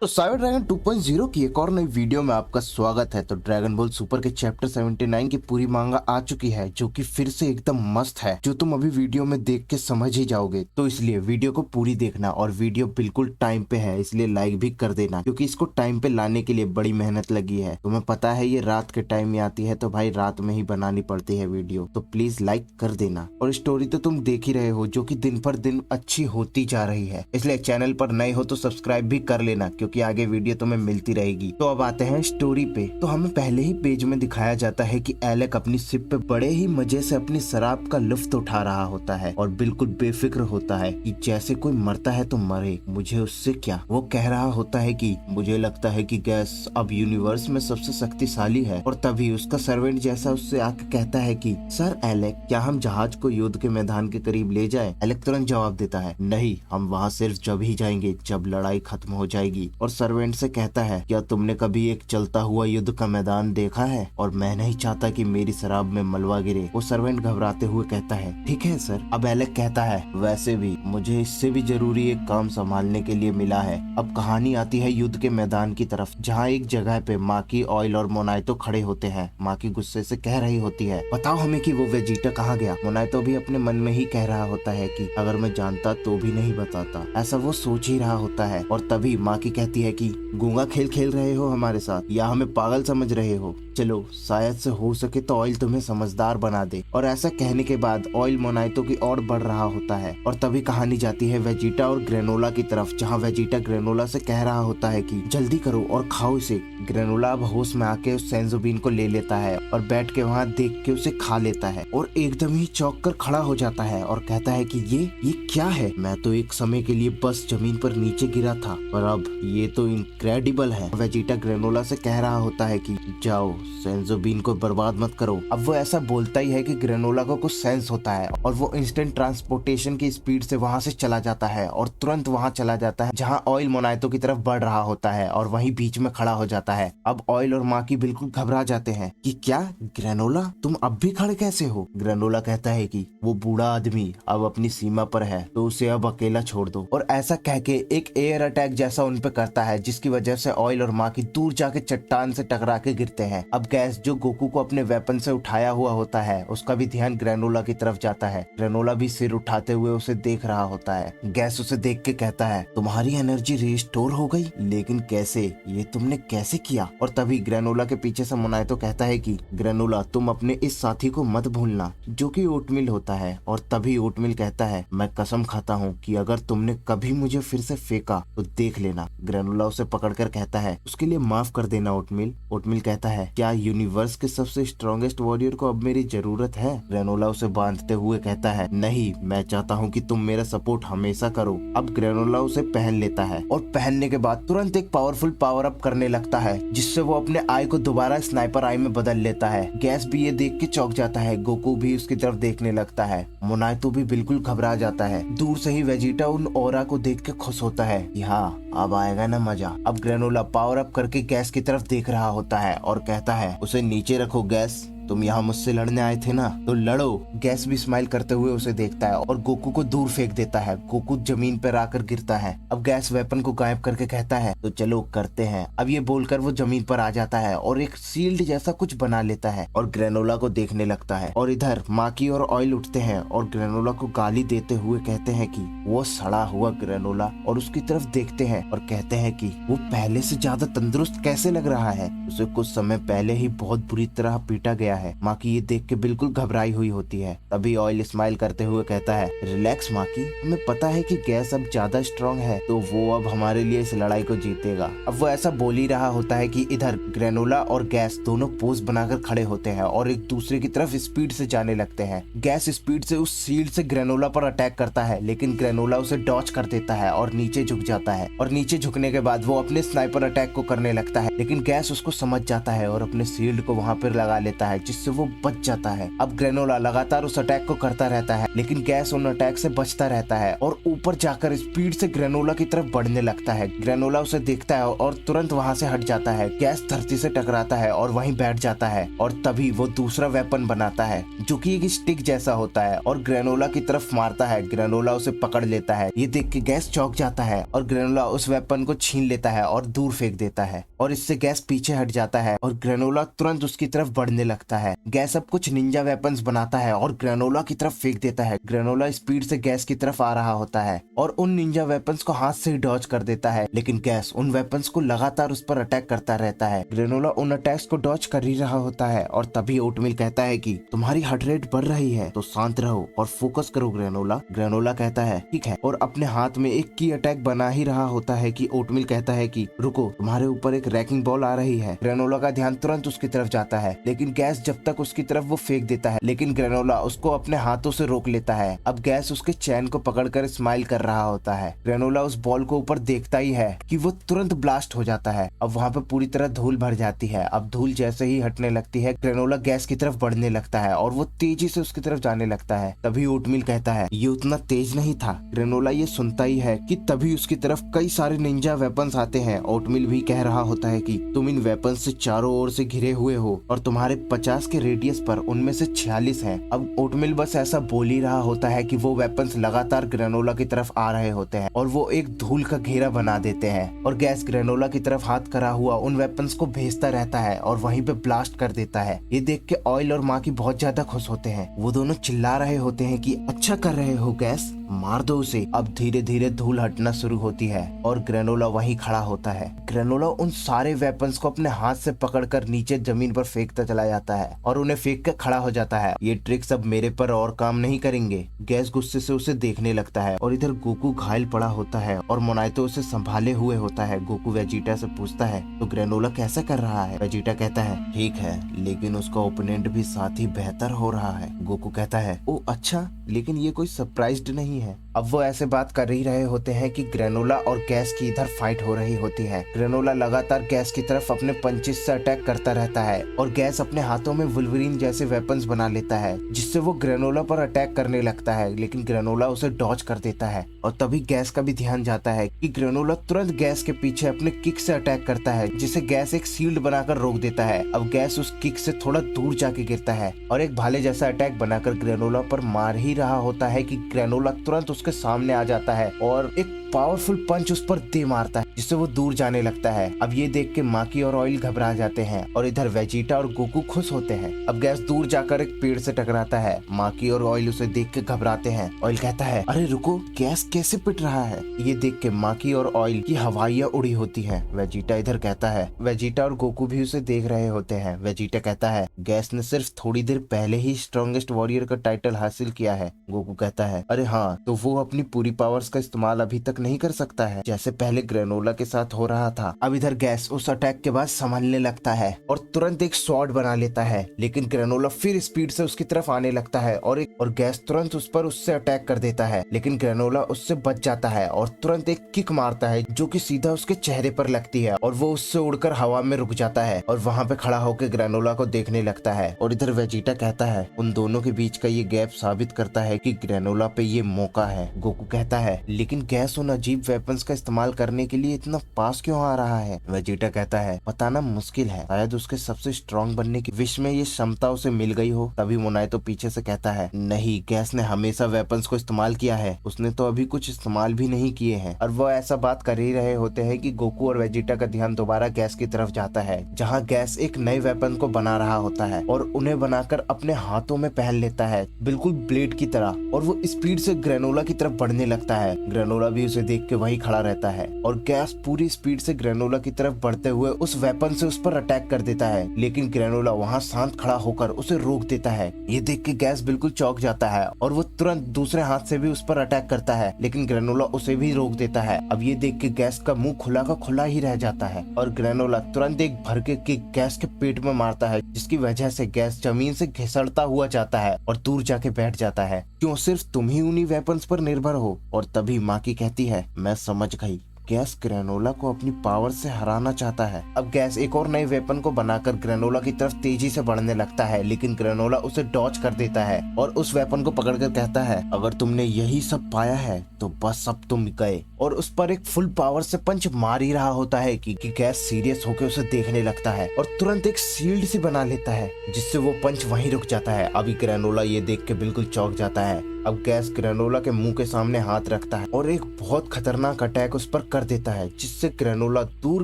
तो cyber dragon 2.0 की एक और नई वीडियो में आपका स्वागत है। तो ड्रैगन बॉल सुपर के चैप्टर 79 की पूरी मांगा आ चुकी है, जो कि फिर से एकदम मस्त है, जो तुम अभी वीडियो में देख के समझ ही जाओगे। तो इसलिए वीडियो को पूरी देखना, और वीडियो बिल्कुल टाइम पे है, इसलिए लाइक भी कर देना, क्योंकि इसको टाइम पे लाने के लिए बड़ी मेहनत लगी है। तुम्हें पता है ये रात के टाइम में आती है, तो भाई रात में ही बनानी पड़ती है वीडियो, तो प्लीज लाइक कर देना। और स्टोरी तो तुम देख ही रहे हो, जो कि दिन पर दिन अच्छी होती जा रही है, इसलिए चैनल पर नए हो तो सब्सक्राइब भी कर लेना, क्योंकि आगे वीडियो तुम्हें मिलती रहेगी। तो अब आते हैं स्टोरी पे। तो हमें पहले ही पेज में दिखाया जाता है कि एलेक अपनी शिप पे बड़े ही मजे से अपनी शराब का लुफ्त उठा रहा होता है, और बिल्कुल बेफिक्र होता है कि जैसे कोई मरता है तो मरे, मुझे उससे क्या। वो कह रहा होता है कि मुझे लगता है कि गैस अब यूनिवर्स में सबसे शक्तिशाली है। और तभी उसका सर्वेंट जैसा उससे आके कहता है कि सर एलेक, क्या हम जहाज को युद्ध के मैदान के करीब ले जाए। एलेक तुरंत जवाब देता है, नहीं, हम वहाँ सिर्फ जब ही जाएंगे जब लड़ाई खत्म हो जाएगी। और सर्वेंट से कहता है, क्या तुमने कभी एक चलता हुआ युद्ध का मैदान देखा है, और मैं नहीं चाहता कि मेरी शराब में मलबा गिरे। वो सर्वेंट घबराते हुए कहता है, ठीक है सर। अब एलेक कहता है, वैसे भी मुझे इससे भी जरूरी एक काम संभालने के लिए मिला है। अब कहानी आती है युद्ध के मैदान की तरफ, जहाँ एक जगह पे माकी, ऑयल और मोनाइतो खड़े होते हैं। माकी गुस्से से कह रही होती है, बताओ हमें कि वो वेजिटा कहाँ गया। मोनाइतो भी अपने मन में ही कह रहा होता है कि अगर मैं जानता तो भी नहीं बताता, ऐसा वो सोच ही रहा होता है। और तभी माकी कहती है कि गूंगा खेल खेल रहे हो हमारे साथ, या हमें पागल समझ रहे हो। चलो शायद से हो सके तो ऑयल तुम्हें समझदार बना दे। और ऐसा कहने के बाद ऑयल मोनाइतो की ओर बढ़ रहा होता है। और तभी कहानी जाती है वेजिटा और ग्रेनोला की तरफ, जहाँ वेजिटा ग्रेनोला से कह रहा होता है कि जल्दी करो और खाओ इसे। ग्रेनोला अब होश में आके उस सेंजोबीन को ले लेता है और बैठ के वहाँ देख के उसे खा लेता है, और एकदम ही चौंक कर खड़ा हो जाता है और कहता है कि ये क्या है। मैं तो एक समय के लिए बस जमीन पर नीचे गिरा था, पर अब ये तो इनक्रेडिबल है। वेजिटा ग्रेनोला से कह रहा होता है कि जाओ सेंजोबीन को बर्बाद मत करो। अब वो ऐसा बोलता ही है कि ग्रेनोला को कुछ सेंस होता है, और वो इंस्टेंट ट्रांसपोर्टेशन की स्पीड से वहाँ से चला जाता है, और तुरंत वहाँ चला जाता है जहाँ ऑयल मोनाइतो की तरफ बढ़ रहा होता है, और वहीं बीच में खड़ा हो जाता है। अब ऑयल और माकी बिल्कुल घबरा जाते हैं कि क्या ग्रेनोला, तुम अब भी खड़े कैसे हो। ग्रेनोला कहता है कि वो बूढ़ा आदमी अब अपनी सीमा पर है, तो उसे अब अकेला छोड़ दो। और ऐसा कह के एक एयर अटैक जैसा उन पे करता है, जिसकी वजह से ऑयल और माकी दूर जाके चट्टान से टकरा के गिरते हैं। अब गैस, जो गोकू को अपने वेपन से उठाया हुआ होता है, उसका भी ध्यान ग्रेनोला की तरफ जाता है। ग्रेनोला भी सिर उठाते हुए उसे देख रहा होता है। गैस उसे देख के कहता है, तुम्हारी एनर्जी रिस्टोर हो गई, लेकिन कैसे, ये तुमने कैसे किया। और तभी ग्रेनोला के पीछे से मोनाइतो कहता है कि ग्रेनोला, तुम अपने इस साथी को मत भूलना, जो कि ओटमिल होता है। और तभी ओटमिल कहता है, मैं कसम खाता हूँ कि अगर तुमने कभी मुझे फिर से फेंका तो देख लेना। ग्रेनोला उसे पकड़कर कहता है, उसके लिए माफ कर देना ओटमिल। ओटमिल कहता है, क्या यूनिवर्स के सबसे स्ट्रॉन्गेस्ट वॉरियर को अब मेरी जरूरत है। ग्रेनोला उसे बांधते हुए कहता है, नहीं, मैं चाहता हूँ कि तुम मेरा सपोर्ट हमेशा करो। अब ग्रेनोला उसे पहन लेता है, और पहनने के बाद तुरंत एक पावरफुल पावर अप करने लगता है, जिससे वो अपने आई को दोबारा स्नाइपर आई में बदल लेता है। गैस भी ये देख के चौंक जाता है, गोकू भी उसकी तरफ देखने लगता है, मोनाइतो भी बिल्कुल घबरा जाता है। दूर से ही वेजिटा उन ऑरा को देख के खुश होता है कि हाँ, अब आएगा ना मजा। अब ग्रेनोला पावर अप करके गैस की तरफ देख रहा होता है और कहता है, उसे नीचे रखो गैस, तुम यहाँ मुझसे लड़ने आए थे ना, तो लड़ो। गैस भी स्माइल करते हुए उसे देखता है और गोकू को दूर फेंक देता है। गोकू जमीन पर आकर गिरता है। अब गैस वेपन को गायब करके कहता है, तो चलो करते हैं। अब ये बोलकर वो जमीन पर आ जाता है और एक शील्ड जैसा कुछ बना लेता है और ग्रेनोला को देखने लगता है। और इधर माकी और ऑयल उठते हैं और ग्रेनोला को गाली देते हुए कहते हैं कि वो सड़ा हुआ ग्रेनोला, और उसकी तरफ देखते हैं और कहते हैं कि वो पहले से ज्यादा तंदुरुस्त कैसे लग रहा है, उसे कुछ समय पहले ही बहुत बुरी तरह पीटा गया है। माकी ये देख के बिल्कुल घबराई हुई होती है। तभी ऑयल स्माइल करते हुए कहता है, रिलैक्स माकी, हमें पता है कि गैस अब ज्यादा स्ट्रांग है, तो वो अब हमारे लिए इस लड़ाई को जीतेगा। अब वो ऐसा बोल ही रहा होता है कि इधर ग्रेनोला और गैस दोनों पोज बनाकर खड़े होते हैं और एक दूसरे की तरफ स्पीड से जाने लगते हैं। गैस स्पीड से उस शील्ड से ग्रेनोला पर अटैक करता है, लेकिन ग्रेनोला उसे डॉच कर देता है और नीचे झुक जाता है। और नीचे झुकने के बाद वो अपने स्नाइपर अटैक को करने लगता है, लेकिन गैस उसको समझ जाता है और अपने शील्ड को वहां पर लगा लेता है, जिससे वो बच जाता है। अब ग्रेनोला लगातार उस अटैक को करता रहता है, लेकिन गैस उन अटैक से बचता रहता है और ऊपर जाकर स्पीड से ग्रेनोला की तरफ बढ़ने लगता है। ग्रेनोला उसे देखता है और तुरंत वहाँ से हट जाता है। गैस धरती से टकराता है और वहीं बैठ जाता है और तभी वो दूसरा वेपन बनाता है जो कि एक स्टिक जैसा होता है और ग्रेनोला की तरफ मारता है। ग्रेनोला उसे पकड़ लेता है। ये देख के गैस चौंक जाता है और ग्रेनोला उस वेपन को छीन लेता है और दूर फेंक देता है और इससे गैस पीछे हट जाता है और ग्रेनोला तुरंत उसकी तरफ बढ़ने लगता है। गैस अब कुछ निंजा वेपन्स बनाता है और ग्रेनोला की तरफ फेंक देता है। ग्रेनोला स्पीड से गैस की तरफ आ रहा होता है और उन निंजा वेपन्स को हाथ से ही डॉज कर देता है, लेकिन गैस उन वेपन्स को लगातार उस पर अटैक करता रहता है। ग्रेनोला उन अटैक्स को डॉज कर ही रहा होता है और तभी ओटमील कहता है कि तुम्हारी हार्ट रेट बढ़ रही है तो शांत रहो और फोकस करो ग्रेनोला। ग्रेनोला कहता है ठीक है और अपने हाथ में एक की अटैक बना ही रहा होता है कि ओटमील कहता है कि रुको, तुम्हारे ऊपर एक रैकिंग बॉल आ रही है। ग्रेनोला का ध्यान तुरंत उसकी तरफ जाता है, लेकिन गैस जब तक उसकी तरफ वो फेंक देता है, लेकिन ग्रेनोला उसको अपने हाथों से रोक लेता है। अब गैस उसके चैन को पकड़कर स्माइल कर रहा होता है। ग्रेनोला उस बॉल को ऊपर देखता ही है कि वो तुरंत ब्लास्ट हो जाता है। अब वहाँ पे पूरी तरह धूल भर जाती है। अब धूल जैसे ही हटने लगती है, ग्रेनोला गैस की तरफ बढ़ने लगता है और वो तेजी से उसकी तरफ जाने लगता है। तभी ओटमील कहता है ये उतना तेज नहीं था। ग्रेनोला ये सुनता ही है कि तभी उसकी तरफ कई सारे निंजा वेपन्स आते हैं। ओटमील भी कह रहा होता है कि तुम इन वेपन्स से चारों ओर से घिरे हुए हो और तुम्हारे 50 के रेडियस पर उनमें से 46 हैं। अब ओटमील बस ऐसा बोल ही रहा होता है कि वो वेपन्स लगातार ग्रेनोला की तरफ आ रहे होते हैं और वो एक धूल का घेरा बना देते हैं और गैस ग्रेनोला की तरफ हाथ करा हुआ उन वेपन्स को भेजता रहता है और वहीं पे ब्लास्ट कर देता है। ये देख के ऑयल और माकी बहुत ज्यादा खुश होते हैं। वो दोनों चिल्ला रहे होते हैं कि अच्छा कर रहे हो गैस, मार दो उसे। अब धीरे धीरे धूल हटना शुरू होती है और ग्रेनोला वहीं खड़ा होता है। ग्रेनोला उन सारे वेपन्स को अपने हाथ से पकड़कर नीचे जमीन पर फेंकता चला जाता है और उन्हें फेंक कर खड़ा हो जाता है। ये ट्रिक्स अब मेरे पर और काम नहीं करेंगे। गैस गुस्से से उसे देखने लगता है और इधर गोकू घायल पड़ा होता है और मोनाइतो उसे संभाले हुए होता है। गोकू वेजिटा से पूछता है तो ग्रेनोला कैसा कर रहा है? वेजिटा कहता है ठीक है, लेकिन उसका ओपोनेंट भी साथ ही बेहतर हो रहा है। गोकू कहता है ओ अच्छा, लेकिन ये कोई सरप्राइज्ड नहीं है। अब वो ऐसे बात कर ही रहे होते हैं कि ग्रेनोला और गैस की इधर फाइट हो रही होती है। ग्रेनोला लगातार गैस की तरफ अपने पंचेस से अटैक करता रहता है और गैस अपने हाथों में वुल्वरीन जैसे वेपन्स बना लेता है जिससे वो ग्रेनोला पर अटैक करने लगता है, लेकिन ग्रेनोला उसे डॉज कर देता है। और तभी गैस का भी ध्यान जाता है कि ग्रेनोला तुरंत गैस के पीछे अपने किक से अटैक करता है जिसे गैस एक शील्ड बनाकर रोक देता है। अब गैस उस किक से थोड़ा दूर जाके गिरता है और एक भाले जैसा अटैक बनाकर ग्रेनोला पर मार ही रहा होता है कि ग्रेनोला तुरंत उसके सामने आ जाता है और एक पावरफुल पंच उस पर दे मारता है जिससे वो दूर जाने लगता है। अब ये देख के माकी और ऑयल घबरा जाते हैं और इधर वेजिटा और गोकू खुश होते हैं। अब गैस दूर जाकर एक पेड़ से टकराता है। माकी और ऑयल उसे देख के घबराते हैं। ऑयल कहता है अरे रुको, गैस कैसे पिट रहा है? ये देख के माकी और ऑयल की हवाइयाँ उड़ी होती है। वेजिटा इधर कहता है, वेजिटा और गोकू भी उसे देख रहे होते हैं। वेजिटा कहता है गैस ने सिर्फ थोड़ी देर पहले ही स्ट्रॉन्गेस्ट वॉरियर का टाइटल हासिल किया है। गोकू कहता है अरे हाँ, तो वो अपनी पूरी पावर्स का इस्तेमाल अभी तक नहीं कर सकता है जैसे पहले ग्रेनोला के साथ हो रहा था। अब इधर गैस उस अटैक के बाद संभलने लगता है और तुरंत एक स्वॉर्ड बना लेता है, लेकिन ग्रेनोला फिर स्पीड से उसकी तरफ आने लगता है और गैस तुरंत उस पर उससे अटैक कर देता है, लेकिन ग्रेनोला उससे बच जाता है और तुरंत एक किक मारता है जो कि सीधा उसके चेहरे पर लगती है और वो उससे उड़कर हवा में रुक जाता है और वहाँ पे खड़ा होकर ग्रेनोला को देखने लगता है। और इधर वेजिटा कहता है उन दोनों के बीच का ये गैप साबित करता है कि ग्रेनोला पे ये मौका है। गोकू कहता है लेकिन गैस उन अजीब वेपन्स का इस्तेमाल करने के लिए इतना पास क्यों आ रहा है? वेजिटा कहता है बताना मुश्किल है, शायद उसके सबसे स्ट्रॉन्ग बनने की विश में ये क्षमता उसे मिल गई हो। तभी मोनाइतो पीछे से कहता है नहीं, गैस ने हमेशा वेपन्स को इस्तेमाल किया है, उसने तो अभी कुछ इस्तेमाल भी नहीं किए हैं। और वो ऐसा बात कर ही रहे होते हैं कि गोकू और वेजिटा का ध्यान दोबारा गैस की तरफ जाता है जहाँ गैस एक नए वेपन को बना रहा होता है और उन्हें बनाकर अपने हाथों में पहन लेता है बिल्कुल ब्लेड की तरह, और वो स्पीड से ग्रेनोला की तरफ बढ़ने लगता है। ग्रेनोला भी उसे देख के वहीं खड़ा रहता है और गैस पूरी स्पीड से ग्रेनोला की तरफ बढ़ते हुए उस वेपन से उस पर अटैक कर देता है, लेकिन ग्रेनोला वहाँ शांत खड़ा होकर उसे रोक देता है। ये देख के गैस बिल्कुल चौंक जाता है और वो तुरंत दूसरे हाथ से भी उस पर अटैक करता है, लेकिन ग्रेनोला उसे भी रोक देता है। अब ये देख के गैस का मुंह खुला का खुला ही रह जाता है और ग्रेनोला तुरंत एक भड़के किक गैस के पेट में मारता है जिसकी वजह से गैस जमीन से घिसड़ता हुआ जाता है और दूर जाके बैठ जाता है। क्यों सिर्फ तुम ही उन्हीं वेपन्स पर निर्भर हो? और तभी माकी कहती है मैं समझ गई, गैस ग्रेनोला को अपनी पावर से हराना चाहता है। अब गैस एक और नए वेपन को बनाकर ग्रेनोला की तरफ तेजी से बढ़ने लगता है, लेकिन ग्रेनोला उसे डॉज कर देता है और उस वेपन को पकड़कर कहता है, अगर तुमने यही सब पाया है तो बस अब तुम गए। और उस पर एक फुल पावर से पंच मार ही रहा होता है कि गैस सीरियस होकर उसे देखने लगता है और तुरंत एक शील्ड सी बना लेता है, जिससे वो पंच वहीं रुक जाता है। अभी ग्रेनोला ये देख के बिल्कुल चौंक जाता है। अब गैस ग्रेनोला के मुंह के सामने हाथ रखता है और एक बहुत खतरनाक अटैक उस पर कर देता है, जिससे ग्रेनोला दूर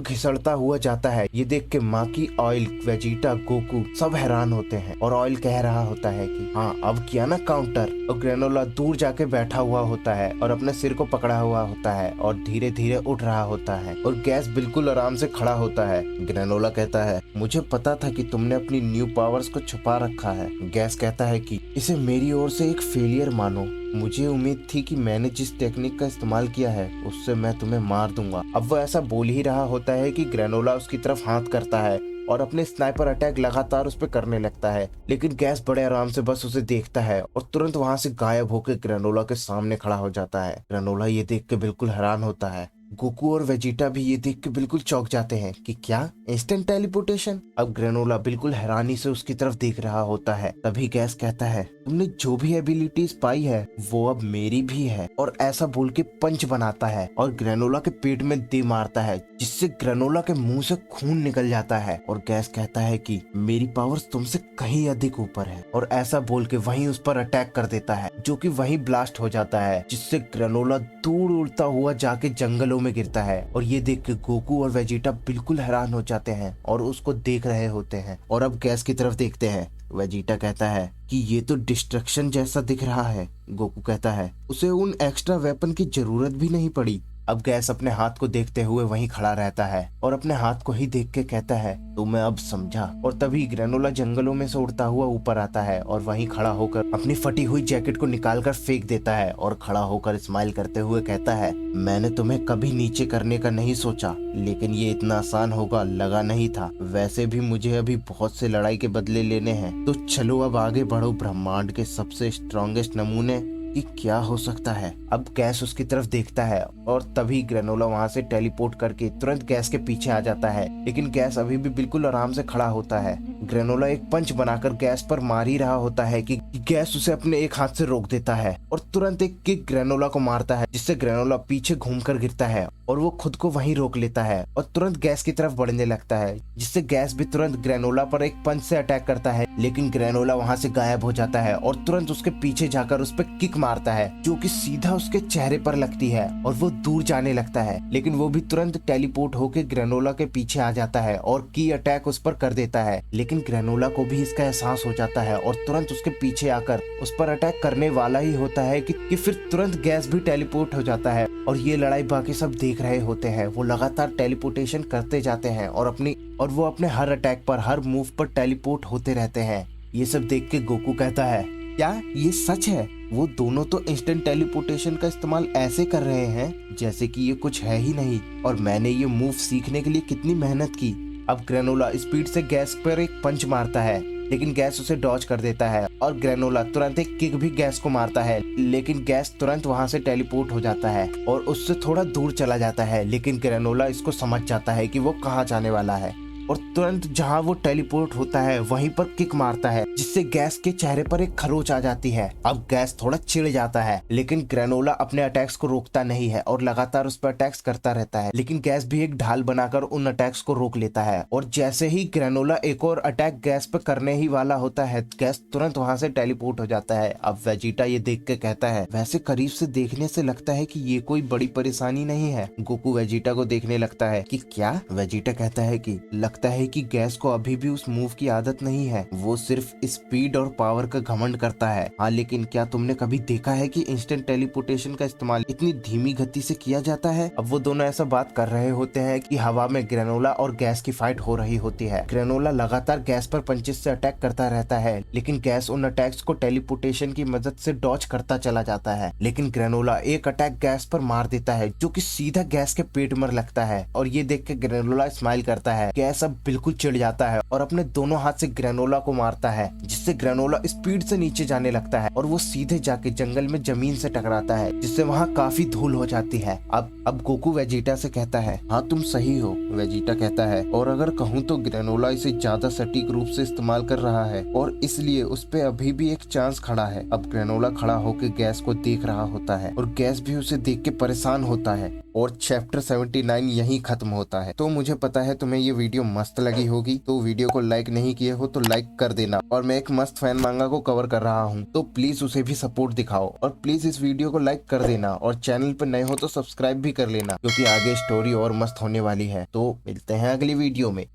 घिसड़ता हुआ जाता है। ये देख के माकी, ऑयल, वेजिटा, गोकू सब हैरान होते हैं और ऑयल कह रहा होता है कि हाँ अब किया ना काउंटर। और ग्रेनोला दूर जाके बैठा हुआ होता है और अपने सिर को पकड़ा हुआ होता है और धीरे धीरे उठ रहा होता है और गैस बिल्कुल आराम से खड़ा होता है। ग्रेनोला कहता है, मुझे पता था कि तुमने अपनी न्यू पावर्स को छुपा रखा है। गैस कहता है कि इसे मेरी ओर से एक फेलियर मानो। मुझे उम्मीद थी कि मैंने जिस टेक्निक का इस्तेमाल किया है उससे मैं तुम्हें मार दूंगा। अब वो ऐसा बोल ही रहा होता है कि ग्रेनोला उसकी तरफ हाथ करता है और अपने स्नाइपर अटैक लगातार उस पर करने लगता है, लेकिन गैस बड़े आराम से बस उसे देखता है और तुरंत वहां से गायब होकर ग्रेनोला के सामने खड़ा हो जाता है। ग्रेनोला ये देख के बिल्कुल हैरान होता है। गोकू और वेजिटा भी ये देख के बिल्कुल चौंक जाते हैं कि क्या इंस्टेंट टेलीपोर्टेशन। अब ग्रेनोला बिल्कुल हैरानी से उसकी तरफ देख रहा होता है। तभी गैस कहता है, तुमने जो भी एबिलिटीज पाई है वो अब मेरी भी है, और ऐसा बोल के पंच बनाता है और ग्रेनोला के पेट में दे मारता है, जिससे ग्रेनोला के मुंह से खून निकल जाता है। और गैस कहता है कि मेरी पावर्स तुमसे कहीं अधिक ऊपर है, और ऐसा बोल के वहीं उस पर अटैक कर देता है, जो कि वहीं ब्लास्ट हो जाता है, जिससे ग्रेनोला दूर उड़ता हुआ जाके जंगलों में गिरता है। और ये देख के गोकू और वेजिटा बिल्कुल हैरान हो जाते हैं और उसको देख रहे होते हैं। और अब गैस की तरफ देखते हैं। वेजिटा कहता है कि ये तो डिस्ट्रक्शन जैसा दिख रहा है। गोकू कहता है उसे उन एक्स्ट्रा वेपन की जरूरत भी नहीं पड़ी। अब गैस अपने हाथ को देखते हुए वहीं खड़ा रहता है और अपने हाथ को ही देख के कहता है, तो मैं अब समझा। और तभी ग्रेनोला जंगलों में से उड़ता हुआ ऊपर आता है और वहीं खड़ा होकर अपनी फटी हुई जैकेट को निकालकर फेंक देता है और खड़ा होकर स्माइल करते हुए कहता है, मैंने तुम्हें कभी नीचे करने का नहीं सोचा, लेकिन ये इतना आसान होगा लगा नहीं था। वैसे भी मुझे अभी बहुत से लड़ाई के बदले लेने हैं, तो चलो अब आगे बढ़ो ब्रह्मांड के सबसे स्ट्रॉन्गेस्ट नमूने कि क्या हो सकता है। अब गैस उसकी तरफ देखता है और तभी ग्रेनोला वहां से टेलीपोर्ट करके तुरंत गैस के पीछे आ जाता है, लेकिन गैस अभी भी बिल्कुल आराम से खड़ा होता है। ग्रेनोला एक पंच बनाकर गैस पर मार ही रहा होता है कि गैस उसे अपने एक हाथ से रोक देता है और तुरंत एक किक ग्रेनोला को मारता है, जिससे ग्रेनोला पीछे घूमकर गिरता है और वो खुद को वहीं रोक लेता है और तुरंत गैस की तरफ बढ़ने लगता है, जिससे गैस भी तुरंत ग्रेनोला पर एक पंच से अटैक करता है, लेकिन ग्रेनोला वहां से गायब हो जाता है और तुरंत उसके पीछे जाकर उस पर किक मारता है, जो कि सीधा उसके चेहरे पर लगती है और वो दूर जाने लगता है। लेकिन वो भी तुरंत टेलीपोर्ट होकर ग्रेनोला के पीछे आ जाता है और की अटैक उस पर कर देता है, लेकिन ग्रेनोला को भी इसका एहसास हो जाता है और तुरंत उसके पीछे आकर उस पर अटैक करने वाला ही होता है कि फिर तुरंत गैस भी टेलीपोर्ट हो जाता है। और ये लड़ाई बाकी सब देख रहे होते हैं। वो लगातार टेलीपोर्टेशन करते जाते हैं और वो अपने हर अटैक पर, हर मूव पर टेलीपोर्ट होते रहते हैं। ये सब देख के गोकू कहता है, क्या ये सच है? वो दोनों तो इंस्टेंट टेलीपोर्टेशन का इस्तेमाल ऐसे कर रहे हैं जैसे कि ये कुछ है ही नहीं, और मैंने ये मूव सीखने के लिए कितनी मेहनत की। अब ग्रेनोला स्पीड से गैस पर एक पंच मारता है, लेकिन गैस उसे डॉज कर देता है और ग्रेनोला तुरंत एक किक भी गैस को मारता है, लेकिन गैस तुरंत वहां से टेलीपोर्ट हो जाता है और उससे थोड़ा दूर चला जाता है। लेकिन ग्रेनोला इसको समझ जाता है कि वो कहाँ जाने वाला है और तुरंत जहां वो टेलीपोर्ट होता है वहीं पर किक मारता है, जिससे गैस के चेहरे पर एक खरोच आ जाती है। अब गैस थोड़ा चिढ़ जाता है, लेकिन ग्रेनोला अपने अटैक्स को रोकता नहीं है और लगातार उस पर अटैक्स करता रहता है, लेकिन गैस भी एक ढाल बनाकर उन अटैक्स को रोक लेता है। और जैसे ही ग्रेनोला एक और अटैक गैस पे करने ही वाला होता है, गैस तुरंत वहां से टेलीपोर्ट हो जाता है। अब वेजिटा ये देख के कहता है, वैसे करीब से देखने से लगता है कि ये कोई बड़ी परेशानी नहीं है। गोकू वेजिटा को देखने लगता है कि क्या? वेजिटा कहता है कि लगता है कि गैस को अभी भी उस मूव की आदत नहीं है, वो सिर्फ स्पीड और पावर का घमंड करता है। हाँ, लेकिन क्या तुमने कभी देखा है कि इंस्टेंट टेलीपोर्टेशन का इस्तेमाल इतनी धीमी गति से किया जाता है? अब वो दोनों ऐसा बात कर रहे होते हैं कि हवा में ग्रेनोला और गैस की फाइट हो रही होती है। ग्रेनोला लगातार गैस पर पंचेस से अटैक करता रहता है, लेकिन गैस उन अटैक्स को टेलीपोर्टेशन की मदद से डॉज करता चला जाता है। लेकिन ग्रेनोला एक अटैक गैस पर मार देता है, जो कि सीधा गैस के पेट में लगता है। और ये देख के ग्रेनोला स्माइल करता है। गैस अब बिल्कुल चिढ़ जाता है और अपने दोनों हाथ से ग्रेनोला को मारता है, जिससे ग्रेनोला स्पीड से नीचे जाने लगता है और वो सीधे जाके जंगल में जमीन से टकराता है, जिससे वहाँ काफी धूल हो जाती है। अब गोकू वेजिटा से कहता है, हाँ तुम सही हो। वेजिटा कहता है, और अगर कहूँ तो ग्रेनोला इसे ज्यादा सटीक रूप से इस्तेमाल कर रहा है और इसलिए उस पे अभी भी एक चांस खड़ा है। अब ग्रेनोला खड़ा होकर गैस को देख रहा होता है और गैस भी उसे देख के परेशान होता है और चैप्टर 79 यहीं खत्म होता है। तो मुझे पता है तुम्हें ये वीडियो मस्त लगी होगी, तो वीडियो को लाइक नहीं किए हो तो लाइक कर देना। और मैं एक मस्त फैन मांगा को कवर कर रहा हूँ, तो प्लीज उसे भी सपोर्ट दिखाओ और प्लीज इस वीडियो को लाइक कर देना और चैनल पर नए हो तो सब्सक्राइब भी कर लेना, क्योंकि आगे स्टोरी और मस्त होने वाली है। तो मिलते हैं अगली वीडियो में।